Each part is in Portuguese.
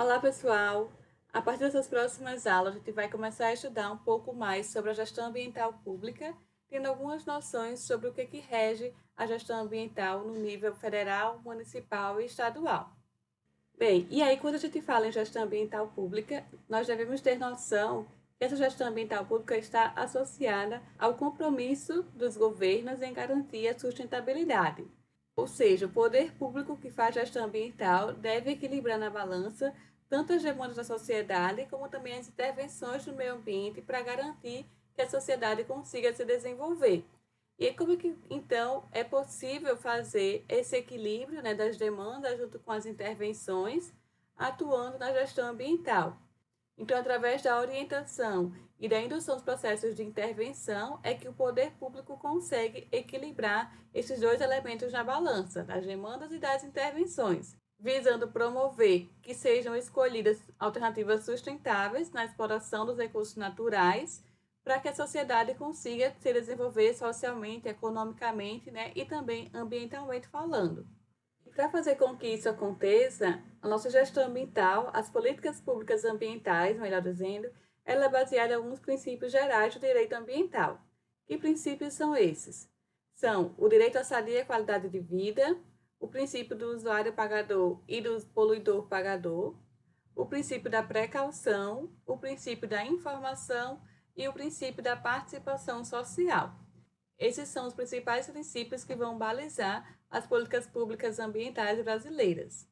Olá, pessoal! A partir dessas próximas aulas, a gente vai começar a estudar um pouco mais sobre a gestão ambiental pública, tendo algumas noções sobre o que rege a gestão ambiental no nível federal, municipal e estadual. Bem, e aí quando a gente fala em gestão ambiental pública, nós devemos ter noção que essa gestão ambiental pública está associada ao compromisso dos governos em garantir a sustentabilidade. Ou seja, o poder público que faz gestão ambiental deve equilibrar na balança tanto as demandas da sociedade como também as intervenções no meio ambiente para garantir que a sociedade consiga se desenvolver. E como é que, então, é possível fazer esse equilíbrio, né, das demandas junto com as intervenções, atuando na gestão ambiental? Então, através da orientação e da indução dos processos de intervenção, é que o poder público consegue equilibrar esses dois elementos na balança, das demandas e das intervenções, visando promover que sejam escolhidas alternativas sustentáveis na exploração dos recursos naturais, para que a sociedade consiga se desenvolver socialmente, economicamente, né, e também ambientalmente falando. Para fazer com que isso aconteça, a nossa gestão ambiental, as políticas públicas ambientais, melhor dizendo, ela é baseada em alguns princípios gerais do direito ambiental. Que princípios são esses? São o direito à sadia qualidade de vida, o princípio do usuário pagador e do poluidor pagador, o princípio da precaução, o princípio da informação e o princípio da participação social. Esses são os principais princípios que vão balizar as políticas públicas ambientais brasileiras.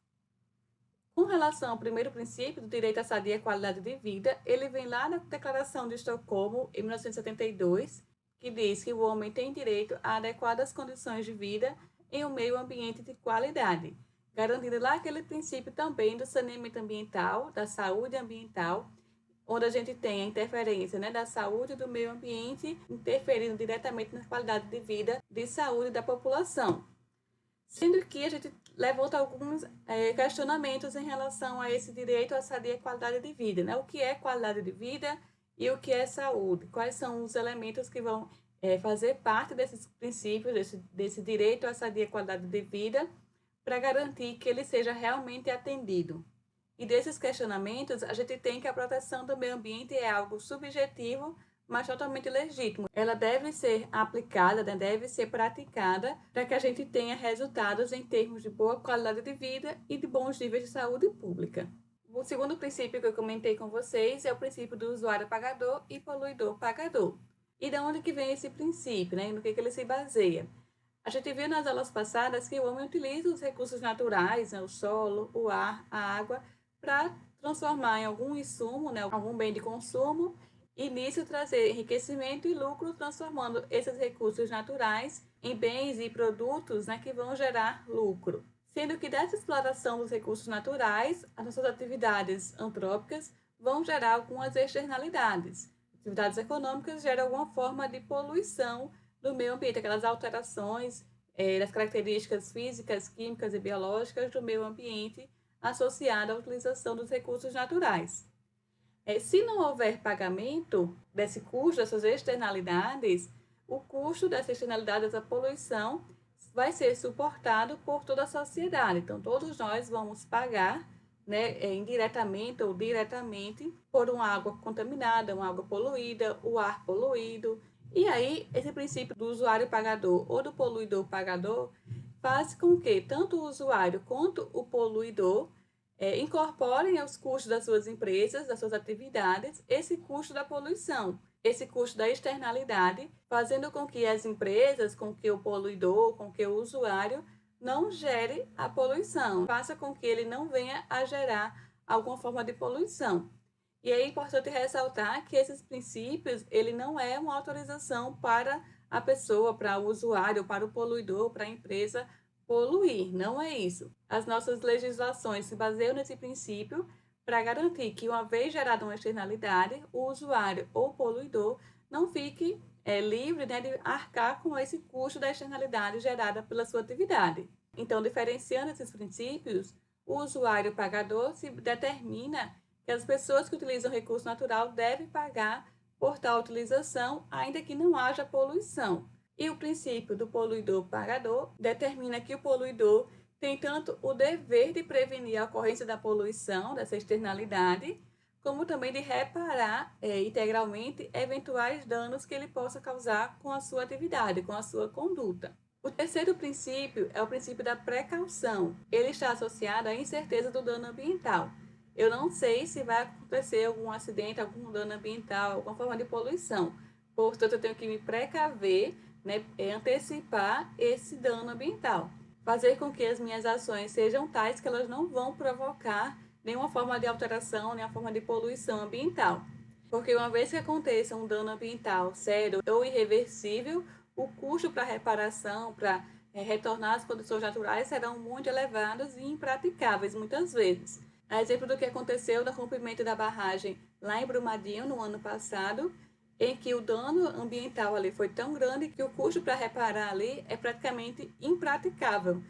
Com relação ao primeiro princípio, do direito à sadia qualidade de vida, ele vem lá na Declaração de Estocolmo, em 1972, que diz que o homem tem direito a adequadas condições de vida em um meio ambiente de qualidade, garantindo lá aquele princípio também do saneamento ambiental, da saúde ambiental, onde a gente tem a interferência, né, da saúde do meio ambiente, interferindo diretamente na qualidade de vida de saúde da população. Sendo que a gente levanta alguns questionamentos em relação a esse direito à sadia qualidade de vida, né? O que é qualidade de vida e o que é saúde? Quais são os elementos que vão fazer parte desses princípios, desse direito à sadia qualidade de vida, para garantir que ele seja realmente atendido? E desses questionamentos, a gente tem que a proteção do meio ambiente é algo subjetivo, mas totalmente legítimo. Ela deve ser aplicada, né, deve ser praticada para que a gente tenha resultados em termos de boa qualidade de vida e de bons níveis de saúde pública. O segundo princípio que eu comentei com vocês é o princípio do usuário pagador e poluidor pagador. E de onde que vem esse princípio, né? No que ele se baseia? A gente viu nas aulas passadas que o homem utiliza os recursos naturais, né, o solo, o ar, a água, para transformar em algum insumo, né, algum bem de consumo, e nisso trazer enriquecimento e lucro, transformando esses recursos naturais em bens e produtos, né, que vão gerar lucro. Sendo que dessa exploração dos recursos naturais, as nossas atividades antrópicas vão gerar algumas externalidades. Atividades econômicas geram alguma forma de poluição do meio ambiente, aquelas alterações das características físicas, químicas e biológicas do meio ambiente associada à utilização dos recursos naturais. Se não houver pagamento desse custo, dessas externalidades, o custo dessa externalidade, dessa poluição, vai ser suportado por toda a sociedade. Então, todos nós vamos pagar, né, indiretamente ou diretamente, por uma água contaminada, uma água poluída, o ar poluído. E aí, esse princípio do usuário pagador ou do poluidor pagador faz com que tanto o usuário quanto o poluidor incorporem aos custos das suas empresas, das suas atividades, esse custo da poluição, esse custo da externalidade, fazendo com que as empresas, com que o poluidor, com que o usuário não gere a poluição, faça com que ele não venha a gerar alguma forma de poluição. E é importante ressaltar que esses princípios, ele não é uma autorização para a pessoa, para o usuário, para o poluidor, para a empresa poluir, não é isso. As nossas legislações se baseiam nesse princípio para garantir que, uma vez gerada uma externalidade, o usuário ou poluidor não fique livre, né, de arcar com esse custo da externalidade gerada pela sua atividade. Então, diferenciando esses princípios, o usuário pagador se determina que as pessoas que utilizam recurso natural devem pagar por tal utilização, ainda que não haja poluição. E o princípio do poluidor pagador determina que o poluidor tem tanto o dever de prevenir a ocorrência da poluição, dessa externalidade, como também de reparar integralmente eventuais danos que ele possa causar com a sua atividade, com a sua conduta. O terceiro princípio é o princípio da precaução. Ele está associado à incerteza do dano ambiental. Eu não sei se vai acontecer algum acidente, algum dano ambiental, alguma forma de poluição. Portanto, eu tenho que me precaver, né, antecipar esse dano ambiental. Fazer com que as minhas ações sejam tais que elas não vão provocar nenhuma forma de alteração, nenhuma forma de poluição ambiental. Porque uma vez que aconteça um dano ambiental sério ou irreversível, o custo para reparação, para retornar às condições naturais, serão muito elevados e impraticáveis muitas vezes. A exemplo do que aconteceu no rompimento da barragem lá em Brumadinho no ano passado, em que o dano ambiental ali foi tão grande que o custo para reparar ali é praticamente impraticável.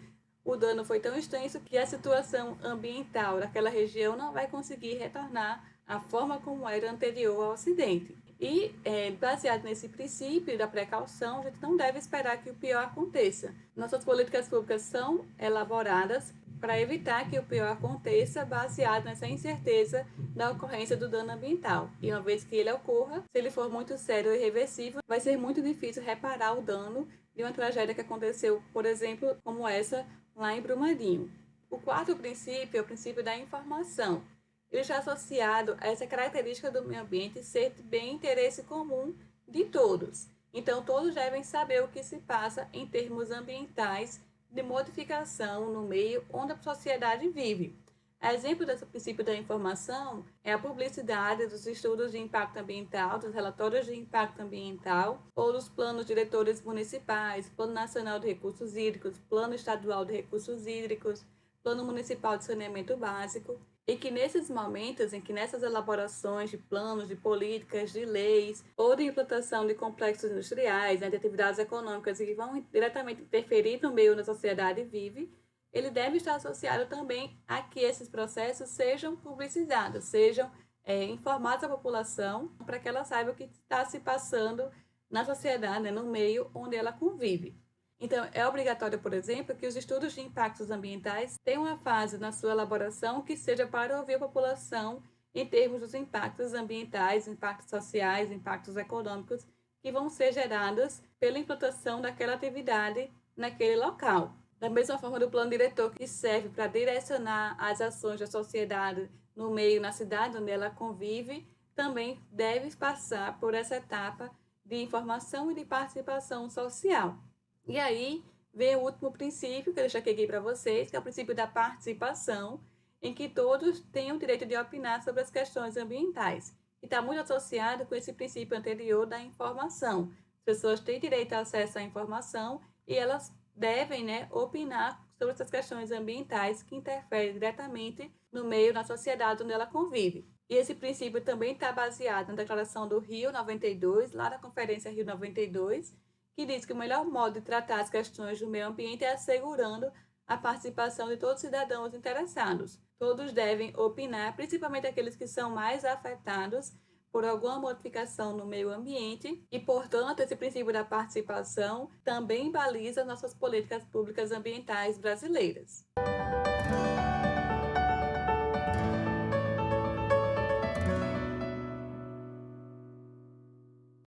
O dano foi tão extenso que a situação ambiental daquela região não vai conseguir retornar à forma como era anterior ao acidente. E, baseado nesse princípio da precaução, a gente não deve esperar que o pior aconteça. Nossas políticas públicas são elaboradas para evitar que o pior aconteça, baseado nessa incerteza da ocorrência do dano ambiental. E uma vez que ele ocorra, se ele for muito sério e irreversível, vai ser muito difícil reparar o dano de uma tragédia que aconteceu, por exemplo, como essa lá em Brumadinho. O quarto princípio é o princípio da informação. Ele está associado a essa característica do meio ambiente ser de bem interesse comum de todos. Então, todos devem saber o que se passa em termos ambientais de modificação no meio onde a sociedade vive. Exemplo desse princípio da informação é a publicidade dos estudos de impacto ambiental, dos relatórios de impacto ambiental ou dos planos diretores municipais, Plano Nacional de Recursos Hídricos, Plano Estadual de Recursos Hídricos, Plano Municipal de Saneamento Básico, e que nesses momentos em que nessas elaborações de planos, de políticas, de leis ou de implantação de complexos industriais, de atividades econômicas que vão diretamente interferir no meio onde a sociedade vive, ele deve estar associado também a que esses processos sejam publicizados, sejam informados à população para que ela saiba o que está se passando na sociedade, né, no meio onde ela convive. Então, é obrigatório, por exemplo, que os estudos de impactos ambientais tenham uma fase na sua elaboração que seja para ouvir a população em termos dos impactos ambientais, impactos sociais, impactos econômicos que vão ser gerados pela implantação daquela atividade naquele local. Da mesma forma do plano diretor que serve para direcionar as ações da sociedade no meio, na cidade onde ela convive, também deve passar por essa etapa de informação e de participação social. E aí vem o último princípio que eu deixei aqui para vocês, que é o princípio da participação, em que todos têm o direito de opinar sobre as questões ambientais. E está muito associado com esse princípio anterior da informação. As pessoas têm direito a acesso à informação e elas devem, né, opinar sobre essas questões ambientais que interferem diretamente no meio, na sociedade onde ela convive. E esse princípio também está baseado na Declaração do Rio 92, lá na Conferência Rio 92, que diz que o melhor modo de tratar as questões do meio ambiente é assegurando a participação de todos os cidadãos interessados. Todos devem opinar, principalmente aqueles que são mais afetados por alguma modificação no meio ambiente e, portanto, esse princípio da participação também baliza nossas políticas públicas ambientais brasileiras.